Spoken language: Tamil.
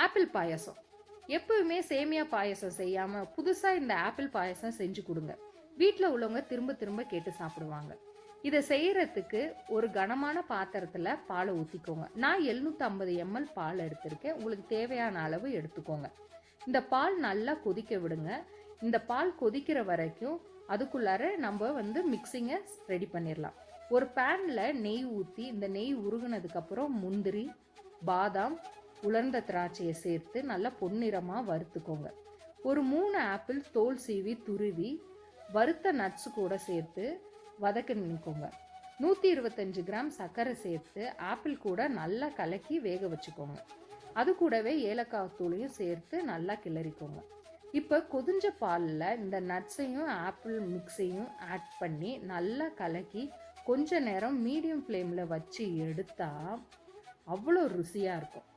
ஆப்பிள் பாயாசம். எப்பவுமே சேமியா பாயாசம் செய்யாம புதுசா இந்த ஆப்பிள் பாயாசம் செஞ்சு கொடுங்க. வீட்ல உள்ளவங்க திரும்ப திரும்ப கேட்டு சாப்பிடுவாங்க. இதை செய்யறதுக்கு ஒரு கனமான பாத்திரத்துல பாலை ஊத்திக்கோங்க. நான் 750 ml பால் எடுத்திருக்கேன். உங்களுக்கு தேவையான அளவு எடுத்துக்கோங்க. இந்த பால் நல்லா கொதிக்க விடுங்க. இந்த பால் கொதிக்கிற வரைக்கும் அதுக்குள்ளார நம்ம மிக்சிங்கை ரெடி பண்ணிடலாம். ஒரு பேன்ல நெய் ஊற்றி இந்த நெய் உருகுனதுக்கு அப்புறம் முந்திரி, பாதாம், உலர்ந்த திராட்சையை சேர்த்து நல்லா பொன்னிறமாக வறுத்துக்கோங்க. ஒரு 3 ஆப்பிள் தோல் சீவி துருவி வறுத்த நட்ஸ் கூட சேர்த்து வதக்கிக்கோங்க. 125 கிராம் சர்க்கரை சேர்த்து ஆப்பிள் கூட நல்லா கலக்கி வேக வச்சுக்கோங்க. அது கூடவே ஏலக்காய் தூளையும் சேர்த்து நல்லா கிளறிக்கோங்க. இப்போ கொதிஞ்ச பாலில் இந்த நட்ஸையும் ஆப்பிள் மிக்ஸையும் ஆட் பண்ணி நல்லா கலக்கி கொஞ்ச நேரம் மீடியம் ஃப்ளேமில் வச்சு எடுத்தால் அவ்வளோ ருசியாக இருக்கும்.